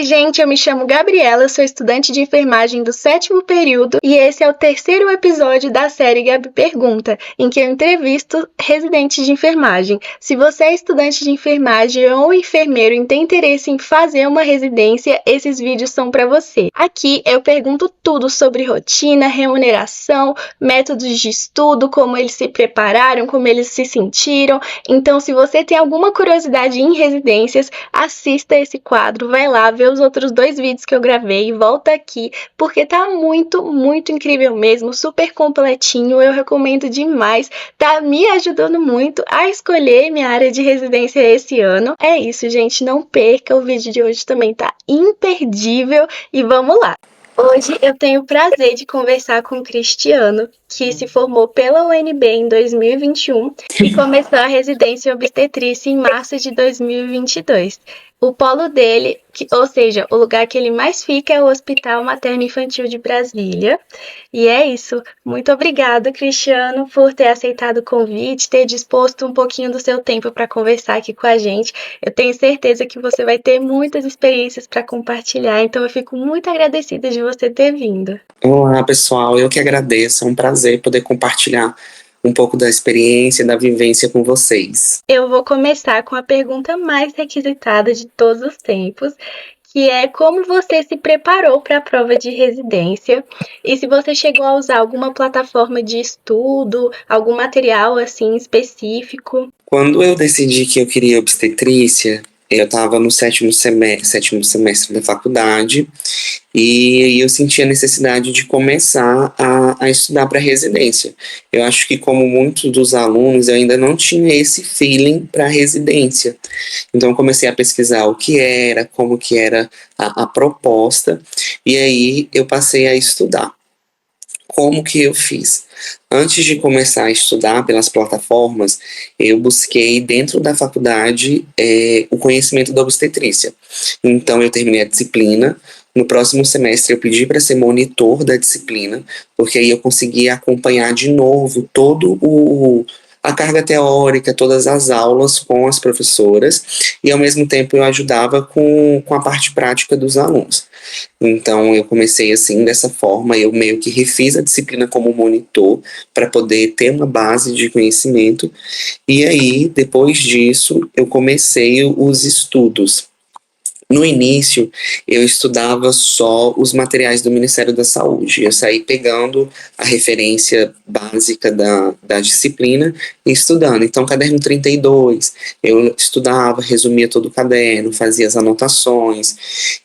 gente, eu me chamo Gabriela, sou estudante de enfermagem do 7º período e esse é o 3º episódio da série Gabi Pergunta, em que eu entrevisto residentes de enfermagem. Se você é estudante de enfermagem ou enfermeiro e tem interesse em fazer uma residência, esses vídeos são para você. Aqui eu pergunto tudo sobre rotina, remuneração, métodos de estudo, como eles se prepararam, como eles se sentiram. Então, se você tem alguma curiosidade em residências, assista esse quadro, vai lá ver os outros 2 vídeos que eu gravei e volta aqui, porque tá muito incrível mesmo, super completinho, eu recomendo demais, tá me ajudando muito a escolher minha área de residência esse ano. É isso, gente, não perca, o vídeo de hoje também tá imperdível e vamos lá! Hoje eu tenho o prazer de conversar com o Cristiano, que se formou pela UNB em 2021 e começou a residência em obstetrícia em março de 2022. O polo dele, ou seja, o lugar que ele mais fica é o Hospital Materno Infantil de Brasília. E é isso. Muito obrigada, Cristiano, por ter aceitado o convite, ter disposto um pouquinho do seu tempo para conversar aqui com a gente. Eu tenho certeza que você vai ter muitas experiências para compartilhar, então eu fico muito agradecida de você ter vindo. Olá, pessoal, eu que agradeço, é um prazer poder compartilhar um pouco da experiência, da vivência com vocês. Eu vou começar com a pergunta mais requisitada de todos os tempos, que é como você se preparou para a prova de residência e se você chegou a usar alguma plataforma de estudo, algum material assim específico. Quando eu decidi que eu queria obstetrícia, eu estava no sétimo semestre da faculdade e eu senti a necessidade de começar a estudar para residência. Eu acho que, como muitos dos alunos, eu ainda não tinha esse feeling para residência. Então, eu comecei a pesquisar o que era, como que era a proposta, e aí eu passei a estudar. Como que eu fiz? Antes de começar a estudar pelas plataformas, eu busquei dentro da faculdade o conhecimento da obstetrícia. Então, eu terminei a disciplina. No próximo semestre, eu pedi para ser monitor da disciplina, porque aí eu conseguia acompanhar de novo a carga teórica, todas as aulas com as professoras, e ao mesmo tempo eu ajudava com a parte prática dos alunos. Então eu comecei assim, dessa forma, eu meio que refiz a disciplina como monitor para poder ter uma base de conhecimento, e aí, depois disso, eu comecei os estudos. No início, eu estudava só os materiais do Ministério da Saúde. Eu saí pegando a referência básica da disciplina e estudando. Então, caderno 32, eu estudava, resumia todo o caderno, fazia as anotações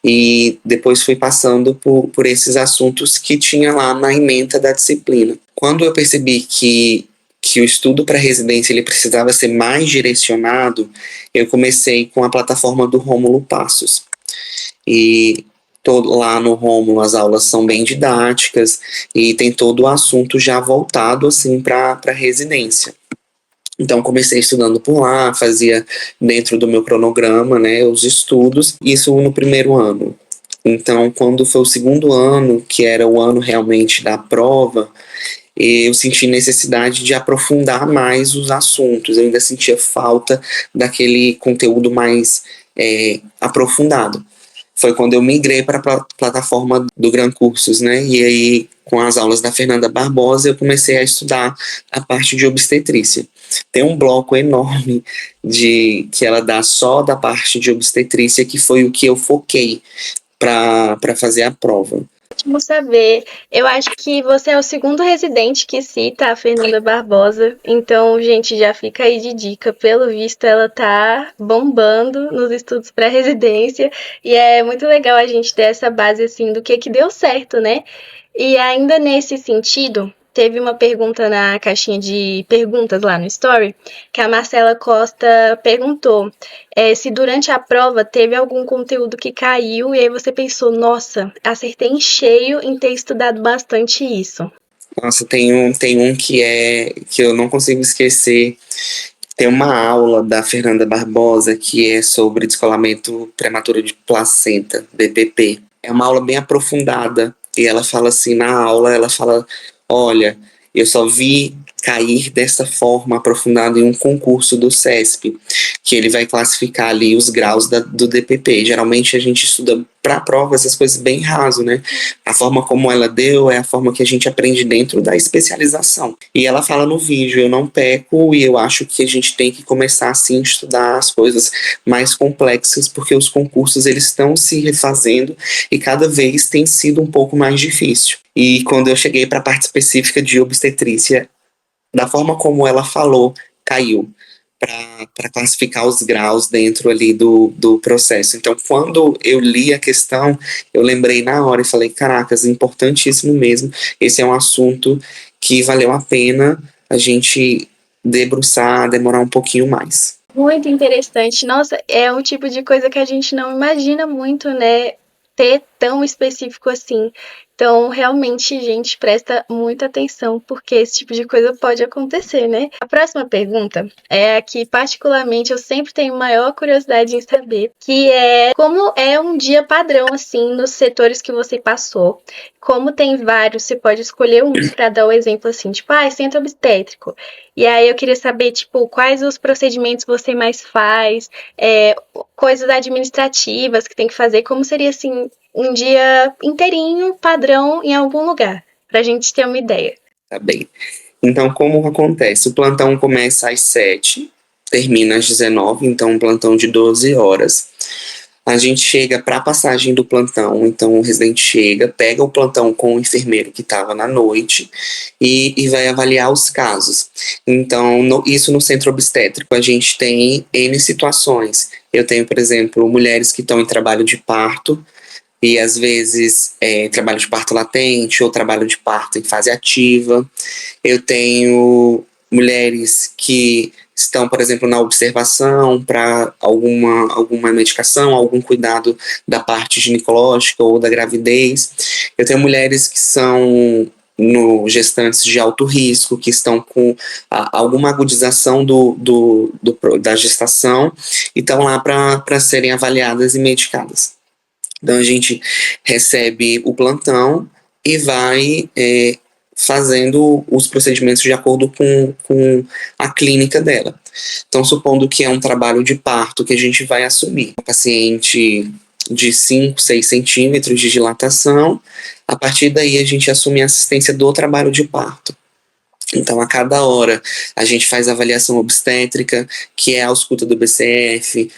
e depois fui passando por esses assuntos que tinha lá na ementa da disciplina. Quando eu percebi que o estudo para residência ele precisava ser mais direcionado, eu comecei com a plataforma do Rômulo Passos. E lá no Rômulo as aulas são bem didáticas e tem todo o assunto já voltado assim para residência. Então comecei estudando por lá, fazia dentro do meu cronograma, né, os estudos, isso no primeiro ano. Então, quando foi o segundo ano, que era o ano realmente da prova, eu senti necessidade de aprofundar mais os assuntos. Eu ainda sentia falta daquele conteúdo mais aprofundado. Foi quando eu migrei para a plataforma do Gran Cursos, né? E aí, com as aulas da Fernanda Barbosa, eu comecei a estudar a parte de obstetrícia. Tem um bloco enorme que ela dá só da parte de obstetrícia, que foi o que eu foquei para fazer a prova. Ótimo saber. Eu acho que você é o segundo residente que cita a Fernanda Barbosa, então, gente, já fica aí de dica. Pelo visto, ela tá bombando nos estudos para residência e é muito legal a gente ter essa base, assim, do que deu certo, né? E ainda nesse sentido, teve uma pergunta na caixinha de perguntas lá no Story, que a Marcela Costa perguntou se durante a prova teve algum conteúdo que caiu e aí você pensou, nossa, acertei em cheio em ter estudado bastante isso. Nossa, tem um que eu não consigo esquecer. Tem uma aula da Fernanda Barbosa que é sobre descolamento prematuro de placenta, DPP. É uma aula bem aprofundada e ela fala assim, na aula, ela fala, olha, eu só vi cair dessa forma aprofundada em um concurso do CESP, que ele vai classificar ali os graus do DPP. Geralmente a gente estuda para a prova essas coisas bem raso, né? A forma como ela deu é a forma que a gente aprende dentro da especialização. E ela fala no vídeo, eu não peco e eu acho que a gente tem que começar assim a estudar as coisas mais complexas, porque os concursos eles estão se refazendo e cada vez tem sido um pouco mais difícil. E quando eu cheguei para a parte específica de obstetrícia, da forma como ela falou, caiu para classificar os graus dentro ali do processo. Então, quando eu li a questão, eu lembrei na hora e falei, caracas, importantíssimo mesmo, esse é um assunto que valeu a pena a gente debruçar, demorar um pouquinho mais. Muito interessante. Nossa, é um tipo de coisa que a gente não imagina muito, né? Ter tão específico assim. Então, realmente, gente, presta muita atenção, porque esse tipo de coisa pode acontecer, né? A próxima pergunta é a que, particularmente, eu sempre tenho maior curiosidade em saber, que é como é um dia padrão, assim, nos setores que você passou. Como tem vários, você pode escolher um para dar o exemplo, assim, tipo, centro obstétrico. E aí eu queria saber, tipo, quais os procedimentos você mais faz, coisas administrativas que tem que fazer, como seria, assim, um dia inteirinho, padrão, em algum lugar, pra gente ter uma ideia. Tá bem. Então, como acontece? O plantão começa às 7, termina às 19, então um plantão de 12 horas. A gente chega para a passagem do plantão, então o residente chega, pega o plantão com o enfermeiro que estava na noite e vai avaliar os casos. Então, isso no centro obstétrico, a gente tem N situações. Eu tenho, por exemplo, mulheres que estão em trabalho de parto, e às vezes trabalho de parto latente ou trabalho de parto em fase ativa. Eu tenho mulheres que estão, por exemplo, na observação para alguma medicação, algum cuidado da parte ginecológica ou da gravidez. Eu tenho mulheres que são gestantes de alto risco, que estão com alguma agudização da gestação e estão lá para serem avaliadas e medicadas. Então a gente recebe o plantão e vai fazendo os procedimentos de acordo com a clínica dela. Então, supondo que é um trabalho de parto que a gente vai assumir, um paciente de 5, 6 centímetros de dilatação, a partir daí a gente assume a assistência do trabalho de parto. Então, a cada hora, a gente faz avaliação obstétrica, que é a ausculta do BCF,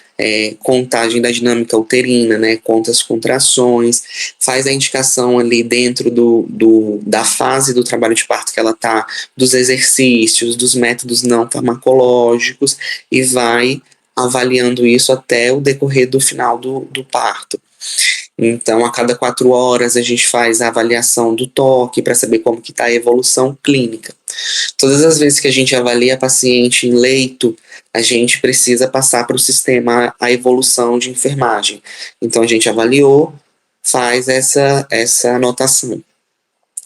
contagem da dinâmica uterina, né, conta as contrações, faz a indicação ali dentro da fase do trabalho de parto que ela está, dos exercícios, dos métodos não farmacológicos, e vai avaliando isso até o decorrer do final do parto. Então, a cada 4 horas, a gente faz a avaliação do toque para saber como que está a evolução clínica. Todas as vezes que a gente avalia a paciente em leito, a gente precisa passar para o sistema a evolução de enfermagem. Então, a gente avaliou, faz essa anotação.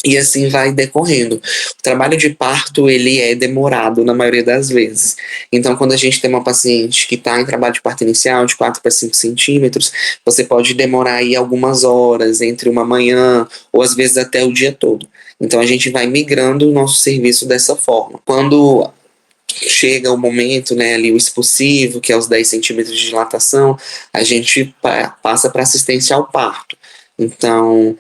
E assim vai decorrendo. O trabalho de parto, ele é demorado na maioria das vezes. Então, quando a gente tem uma paciente que está em trabalho de parto inicial, de 4 para 5 centímetros, você pode demorar aí algumas horas, entre uma manhã, ou às vezes até o dia todo. Então, a gente vai migrando o nosso serviço dessa forma. Quando chega o momento, né, ali o expulsivo, que é os 10 centímetros de dilatação, a gente passa para assistência ao parto. Então,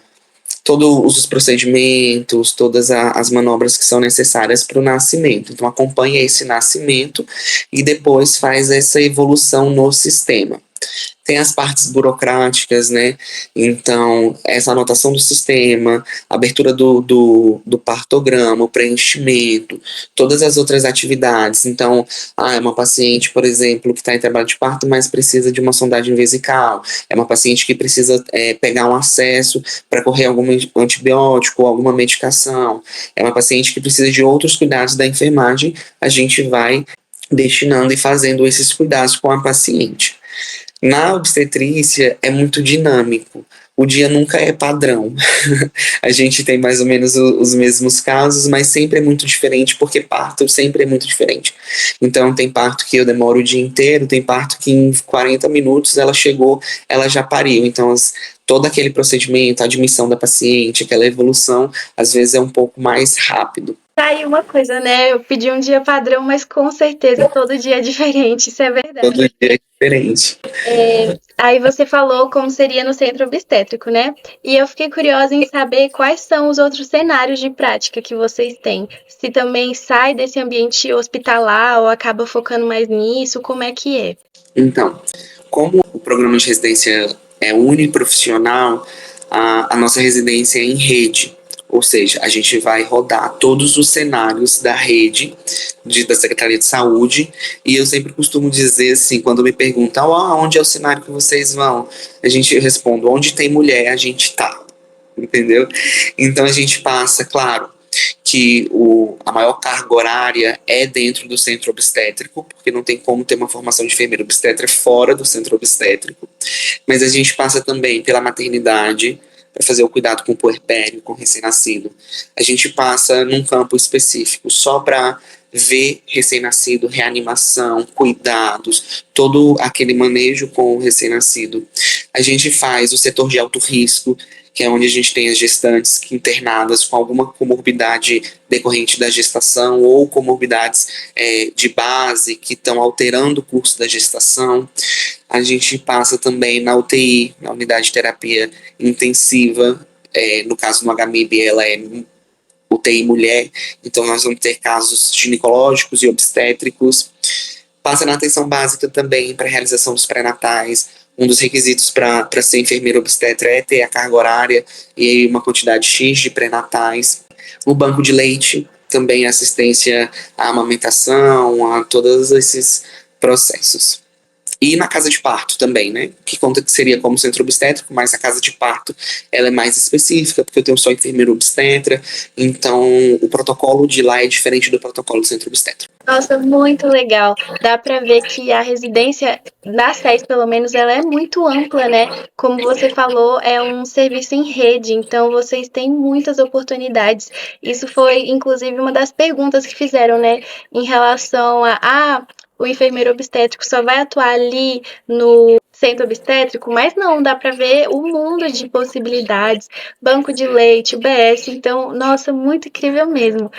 todos os procedimentos, todas as manobras que são necessárias para o nascimento. Então, acompanha esse nascimento e depois faz essa evolução no sistema. Tem as partes burocráticas, né? Então, essa anotação do sistema, abertura do partograma, o preenchimento, todas as outras atividades. Então, é uma paciente, por exemplo, que está em trabalho de parto, mas precisa de uma sondagem vesical. É uma paciente que precisa pegar um acesso para correr algum antibiótico ou alguma medicação. É uma paciente que precisa de outros cuidados da enfermagem. A gente vai destinando e fazendo esses cuidados com a paciente. Na obstetrícia é muito dinâmico, o dia nunca é padrão. A gente tem mais ou menos os mesmos casos, mas sempre é muito diferente, porque parto sempre é muito diferente. Então tem parto que eu demoro o dia inteiro, tem parto que em 40 minutos ela chegou, ela já pariu. Então todo aquele procedimento, a admissão da paciente, aquela evolução, às vezes é um pouco mais rápido. Tá aí uma coisa, né? Eu pedi um dia padrão, mas com certeza todo dia é diferente, isso é verdade. Todo dia é diferente. Aí você falou como seria no centro obstétrico, né? E eu fiquei curiosa em saber quais são os outros cenários de prática que vocês têm. Se também sai desse ambiente hospitalar ou acaba focando mais nisso, como é que é? Então, como o programa de residência é uniprofissional, a nossa residência é em rede. Ou seja, a gente vai rodar todos os cenários da rede da Secretaria de Saúde. E eu sempre costumo dizer assim, quando me perguntam, onde é o cenário que vocês vão? Eu respondo, onde tem mulher, a gente tá. Entendeu? Então a gente passa, claro, que a maior carga horária é dentro do centro obstétrico, porque não tem como ter uma formação de enfermeiro obstetra fora do centro obstétrico, mas a gente passa também pela maternidade, para fazer o cuidado com o puerpério, com o recém-nascido. A gente passa num campo específico só para ver recém-nascido, reanimação, cuidados, todo aquele manejo com o recém-nascido. A gente faz o setor de alto risco, que é onde a gente tem as gestantes internadas com alguma comorbidade decorrente da gestação ou comorbidades de base que estão alterando o curso da gestação. A gente passa também na UTI, na unidade de terapia intensiva, no caso no HMIB ela é UTI mulher, então nós vamos ter casos ginecológicos e obstétricos. Passa na atenção básica também para a realização dos pré-natais. Um dos requisitos para ser enfermeiro obstetra é ter a carga horária e uma quantidade X de pré-natais. O banco de leite, também assistência à amamentação, a todos esses processos. E na casa de parto também, né? Que conta que seria como centro obstétrico, mas a casa de parto ela é mais específica, porque eu tenho só enfermeiro obstetra, então o protocolo de lá é diferente do protocolo do centro obstétrico. Nossa, muito legal. Dá para ver que a residência da SES, pelo menos, ela é muito ampla, né? Como você falou, é um serviço em rede, então vocês têm muitas oportunidades. Isso foi, inclusive, uma das perguntas que fizeram, né? Em relação o enfermeiro obstétrico só vai atuar ali no centro obstétrico, mas não, dá para ver o mundo de possibilidades, banco de leite, UBS, então, nossa, muito incrível mesmo.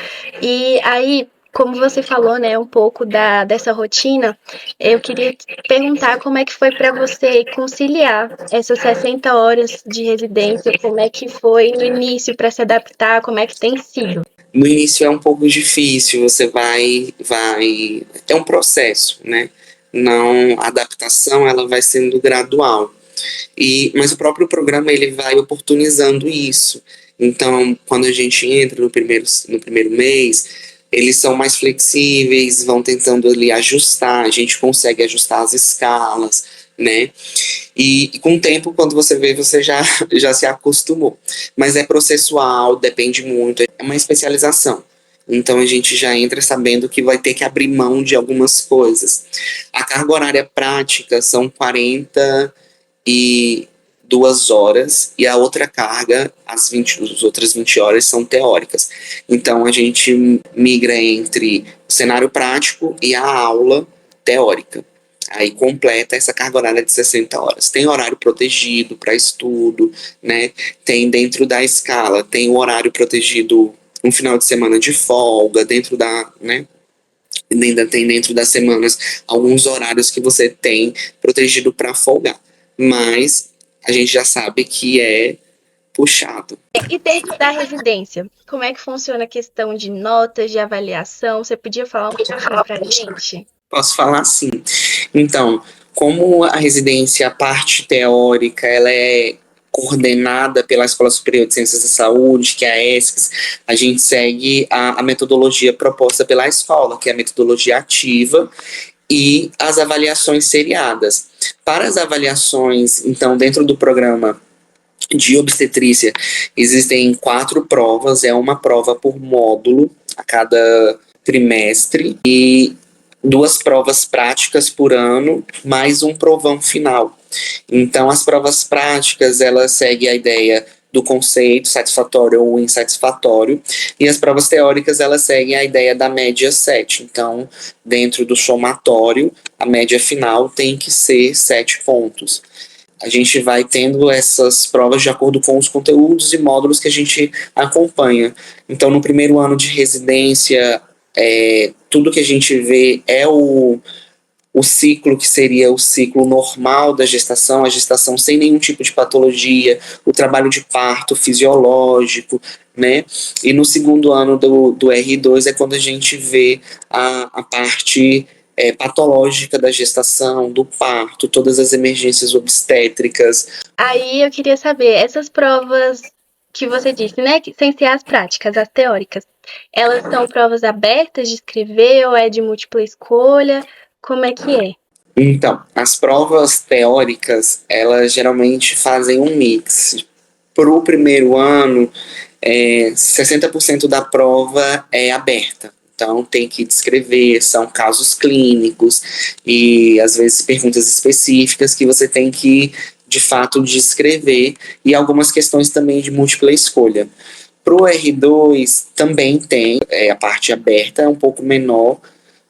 E aí, como você falou, né, um pouco dessa rotina, eu queria te perguntar como é que foi para você conciliar essas 60 horas de residência, como é que foi no início para se adaptar, como é que tem sido? No início é um pouco difícil, você é um processo, né? Não, a adaptação ela vai sendo gradual. Mas o próprio programa ele vai oportunizando isso. Então, quando a gente entra no primeiro mês, eles são mais flexíveis, vão tentando ali ajustar, a gente consegue ajustar as escalas, né? E com o tempo, quando você vê, você já se acostumou. Mas é processual, depende muito, é uma especialização. Então a gente já entra sabendo que vai ter que abrir mão de algumas coisas. A carga horária prática são 42 horas e a outra carga, as outras 20 horas, são teóricas. Então a gente migra entre o cenário prático e a aula teórica. Aí completa essa carga horária de 60 horas. Tem horário protegido para estudo, né? Tem dentro da escala, tem o horário protegido um final de semana de folga, dentro da, né? Ainda tem dentro das semanas alguns horários que você tem protegido para folgar. Mas a gente já sabe que é puxado. E dentro da residência, como é que funciona a questão de notas, de avaliação? Você podia falar um pouquinho para a gente? Posso falar sim. Então, como a residência, a parte teórica, ela é coordenada pela Escola Superior de Ciências da Saúde, que é a ESCS, a gente segue a metodologia proposta pela escola, que é a metodologia ativa, e as avaliações seriadas. Para as avaliações, então, dentro do programa de obstetrícia, existem 4 provas, é uma prova por módulo a cada trimestre, e 2 provas práticas por ano, mais um provão final. Então, as provas práticas, elas seguem a ideia do conceito satisfatório ou insatisfatório, e as provas teóricas, elas seguem a ideia da média 7. Então, dentro do somatório, a média final tem que ser 7 pontos. A gente vai tendo essas provas de acordo com os conteúdos e módulos que a gente acompanha. Então, no primeiro ano de residência, tudo que a gente vê é o ciclo que seria o ciclo normal da gestação, a gestação sem nenhum tipo de patologia, o trabalho de parto fisiológico, né? E no segundo ano do R2 é quando a gente vê a parte patológica da gestação, do parto, todas as emergências obstétricas. Aí eu queria saber, essas provas que você disse, né, que sem ser as práticas, as teóricas, elas são provas abertas de escrever ou é de múltipla escolha? Como é que é? Então, as provas teóricas, elas geralmente fazem um mix. Para o primeiro ano, 60% da prova é aberta. Então, tem que descrever, são casos clínicos e, às vezes, perguntas específicas que você tem que, de fato, descrever e algumas questões também de múltipla escolha. Para o R2, também tem a parte aberta, é um pouco menor,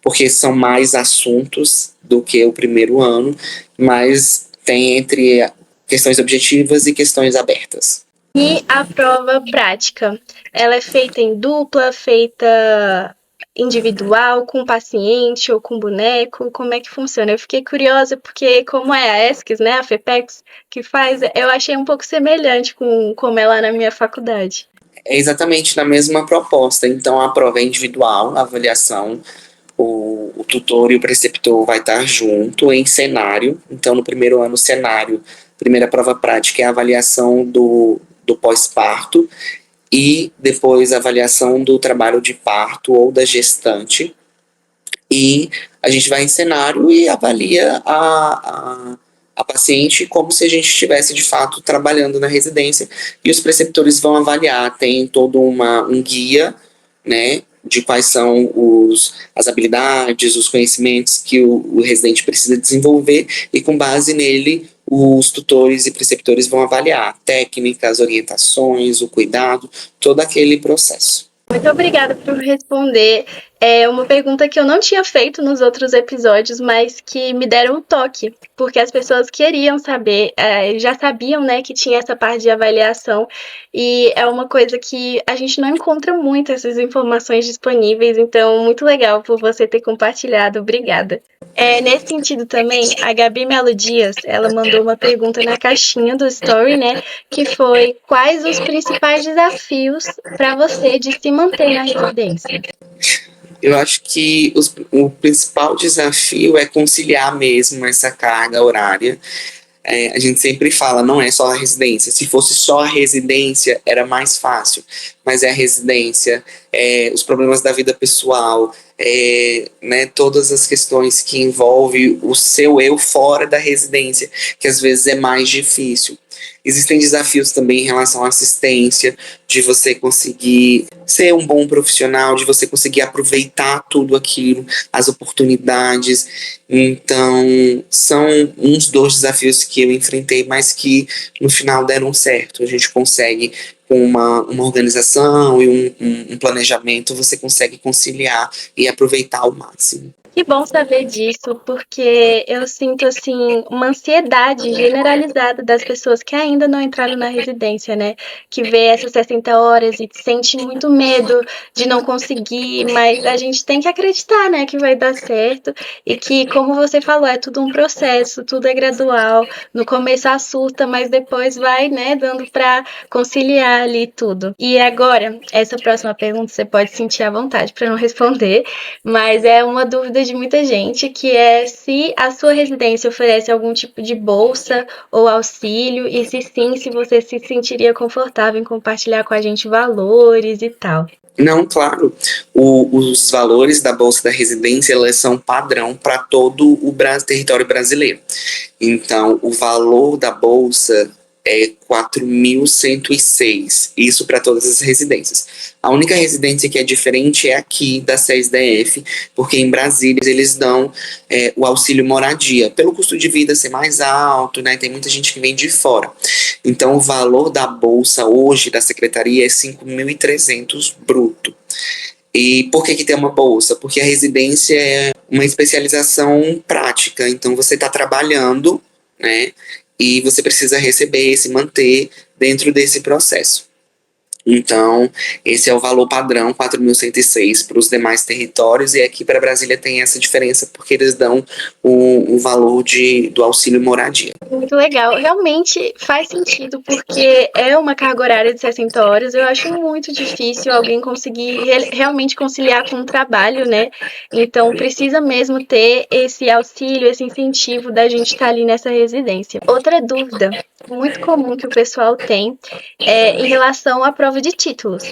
porque são mais assuntos do que o primeiro ano, mas tem entre questões objetivas e questões abertas. E a prova prática, ela é feita em dupla, feita individual, com paciente ou com boneco? Como é que funciona? Eu fiquei curiosa porque como é a ESCS, né, a FEPEX, que faz, eu achei um pouco semelhante com como é lá na minha faculdade. É exatamente na mesma proposta, então a prova é individual, a avaliação, o tutor e o preceptor vai estar junto em cenário, então no primeiro ano cenário, primeira prova prática é a avaliação do pós-parto, e depois a avaliação do trabalho de parto ou da gestante. E a gente vai em cenário e avalia a paciente como se a gente estivesse de fato trabalhando na residência. E os preceptores vão avaliar, tem todo um guia, né, de quais são as habilidades, os conhecimentos que o residente precisa desenvolver, e com base nele os tutores e preceptores vão avaliar técnicas, orientações, o cuidado, todo aquele processo. Muito obrigada por responder. É uma pergunta que eu não tinha feito nos outros episódios, mas que me deram um toque, porque as pessoas queriam saber, já sabiam, né, que tinha essa parte de avaliação, e é uma coisa que a gente não encontra muito essas informações disponíveis, então muito legal por você ter compartilhado. Obrigada. Nesse sentido também, a Gabi Melo Dias, ela mandou uma pergunta na caixinha do Story, né, que foi: quais os principais desafios para você de se manter na residência? Eu acho que o principal desafio é conciliar mesmo essa carga horária. A gente sempre fala, não é só a residência. Se fosse só a residência, era mais fácil. Mas é a residência, os problemas da vida pessoal, né, todas as questões que envolvem o seu eu fora da residência, que às vezes é mais difícil. Existem desafios também em relação à assistência, de você conseguir ser um bom profissional, de você conseguir aproveitar tudo aquilo, as oportunidades. Então, são uns dos desafios que eu enfrentei, mas que no final deram certo. A gente consegue, com uma organização e um planejamento, você consegue conciliar e aproveitar ao máximo. Que bom saber disso, porque eu sinto, assim, uma ansiedade generalizada das pessoas que ainda não entraram na residência, né? Que vê essas 60 horas e sente muito medo de não conseguir, mas a gente tem que acreditar, né, que vai dar certo e que, como você falou, é tudo um processo, tudo é gradual. No começo assusta, mas depois vai, né, dando para conciliar ali tudo. E agora, essa próxima pergunta você pode sentir à vontade para não responder, mas é uma dúvida de muita gente, que é se a sua residência oferece algum tipo de bolsa ou auxílio, e se sim, se você se sentiria confortável em compartilhar com a gente valores e tal. Não, claro. Os valores da Bolsa da Residência, elas são padrão para todo o território brasileiro. Então, o valor da Bolsa é 4.106, isso para todas as residências. A única residência que é diferente é aqui da SESDF, porque em Brasília eles dão o auxílio moradia, pelo custo de vida ser mais alto, né? Tem muita gente que vem de fora. Então, o valor da bolsa hoje da secretaria é 5.300 bruto. E por que tem uma bolsa? Porque a residência é uma especialização prática, então você está trabalhando, né? e você precisa receber, se manter dentro desse processo. Então, esse é o valor padrão, 4.106 para os demais territórios, e aqui para Brasília tem essa diferença, porque eles dão o valor do auxílio moradia. Muito legal. Realmente faz sentido, porque é uma carga horária de 60 horas. Eu acho muito difícil alguém conseguir realmente conciliar com o trabalho, né? Então, precisa mesmo ter esse auxílio, esse incentivo da gente estar ali nessa residência. Outra dúvida muito comum que o pessoal tem é em relação à prova de títulos.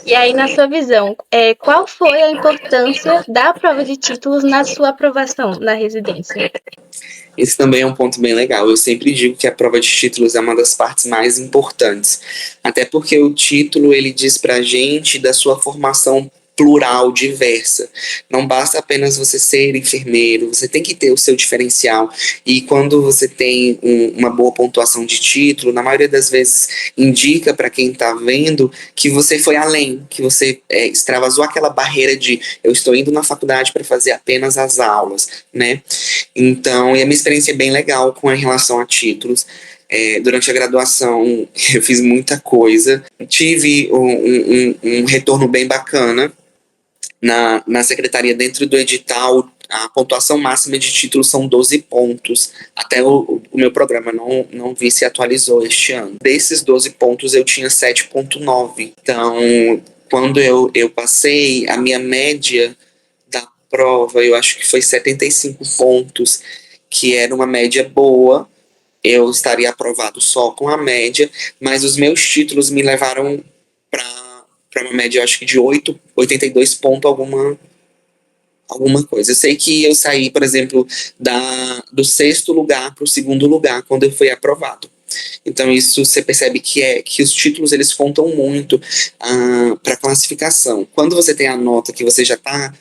E aí, na sua visão, qual foi a importância da prova de títulos na sua aprovação na residência? Esse também é um ponto bem legal. Eu sempre digo que a prova de títulos é uma das partes mais importantes. Até porque o título, ele diz pra gente da sua formação plural, diversa. Não basta apenas você ser enfermeiro, você tem que ter o seu diferencial. E quando você tem uma boa pontuação de título, na maioria das vezes indica para quem está vendo que você foi além, que você extravasou aquela barreira de eu estou indo na faculdade para fazer apenas as aulas, né? Então, e a minha experiência é bem legal com relação a títulos. Durante a graduação, eu fiz muita coisa, tive um retorno bem bacana na secretaria. Dentro do edital. A pontuação máxima de títulos são 12 pontos. Até o meu programa não vi se atualizou este ano. Desses 12 pontos, eu tinha 7,9. Então, quando eu passei, a minha média da prova, eu acho que foi 75 pontos, que era uma média boa. Eu estaria aprovado só com a média, mas os meus títulos me levaram para uma média, eu acho que de 82 pontos alguma coisa. Eu sei que eu saí, por exemplo, do 6º lugar para o 2º lugar quando eu fui aprovado. Então isso você percebe que os títulos eles contam muito para a classificação. Quando você tem a nota que você já está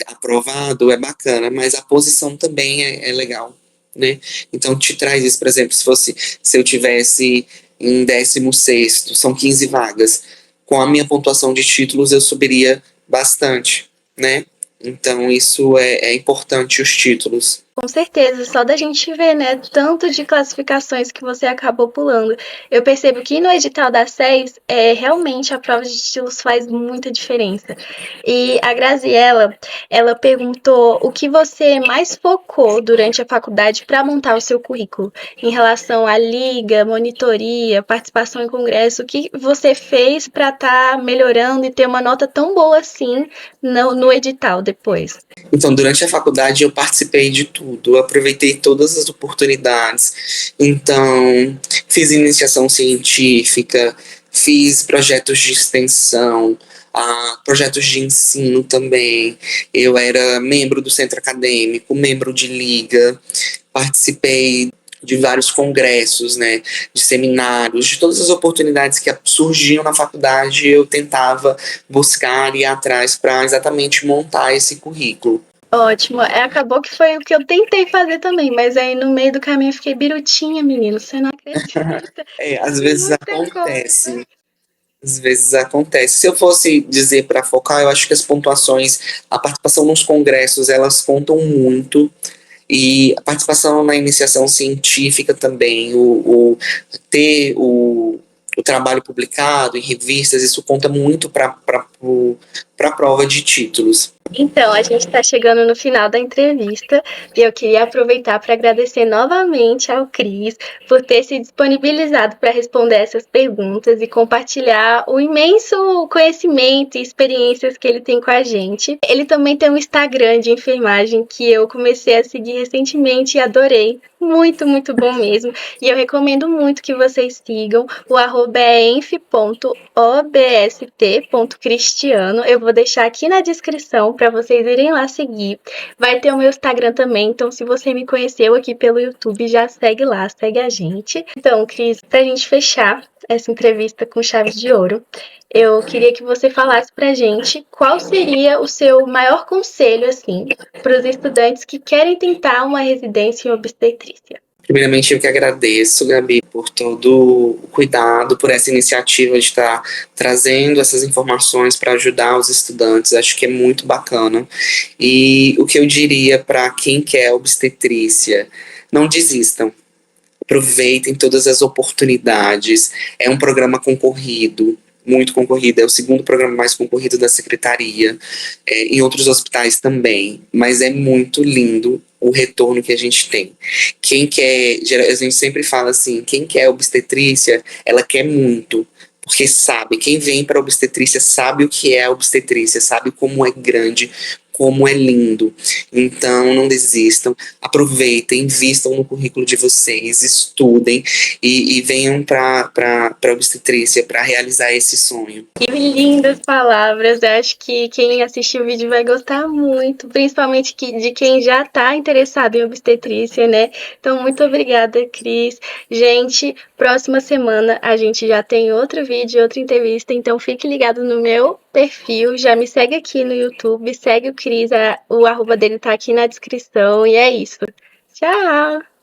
aprovado, é bacana, mas a posição também é legal, né? Então te traz isso, por exemplo, se eu tivesse em 16º, são 15 vagas, com a minha pontuação de títulos eu subiria bastante, né? Então isso é importante, os títulos. Com certeza, só da gente ver, né, tanto de classificações que você acabou pulando. Eu percebo que no edital da SES, realmente a prova de títulos faz muita diferença. E a Graziella, ela perguntou o que você mais focou durante a faculdade para montar o seu currículo, em relação à liga, monitoria, participação em congresso, o que você fez para estar melhorando e ter uma nota tão boa assim no edital depois? Então, durante a faculdade eu participei de tudo, eu aproveitei todas as oportunidades. Então, fiz iniciação científica, fiz projetos de extensão, projetos de ensino também. Eu era membro do centro acadêmico, membro de liga, participei de vários congressos, né, de seminários, de todas as oportunidades que surgiam na faculdade, eu tentava buscar e ir atrás para exatamente montar esse currículo. Ótimo, acabou que foi o que eu tentei fazer também, mas aí no meio do caminho eu fiquei birutinha, menino, você não acredita. Às vezes acontece. Às vezes acontece. Se eu fosse dizer para focar, eu acho que as pontuações, a participação nos congressos, elas contam muito. E a participação na iniciação científica também, ter o trabalho publicado em revistas, isso conta muito para a prova de títulos. Então, a gente está chegando no final da entrevista e eu queria aproveitar para agradecer novamente ao Cris por ter se disponibilizado para responder essas perguntas e compartilhar o imenso conhecimento e experiências que ele tem com a gente. Ele também tem um Instagram de enfermagem que eu comecei a seguir recentemente e adorei. Muito, muito bom mesmo. E eu recomendo muito que vocês sigam. O @ é enf.obst.cristiano. Eu vou deixar aqui na descrição para vocês irem lá seguir. Vai ter o meu Instagram também, então se você me conheceu aqui pelo YouTube, já segue lá, segue a gente. Então, Cris, pra gente fechar essa entrevista com chave de ouro, eu queria que você falasse pra gente qual seria o seu maior conselho, assim, para os estudantes que querem tentar uma residência em obstetrícia. Primeiramente, eu que agradeço, Gabi, por todo o cuidado, por essa iniciativa de estar trazendo essas informações para ajudar os estudantes. Acho que é muito bacana. E o que eu diria para quem quer obstetrícia, não desistam. aproveitem todas as oportunidades. É um programa concorrido, muito concorrido, é o segundo programa mais concorrido da secretaria, em outros hospitais também, mas é muito lindo o retorno que a gente tem. Quem quer, a gente sempre fala assim, quem quer obstetrícia, ela quer muito, porque sabe, quem vem para obstetrícia sabe o que é a obstetrícia, sabe como é grande, como é lindo. Então, não desistam, aproveitem, invistam no currículo de vocês, estudem e venham para a obstetrícia para realizar esse sonho. Que lindas palavras, eu acho que quem assistir o vídeo vai gostar muito, principalmente de quem já está interessado em obstetrícia, né? Então, muito obrigada, Cris. Gente, próxima semana a gente já tem outro vídeo, outra entrevista, então fique ligado no meu perfil, já me segue aqui no YouTube, segue o Cris, o arroba dele tá aqui na descrição, e é isso. Tchau!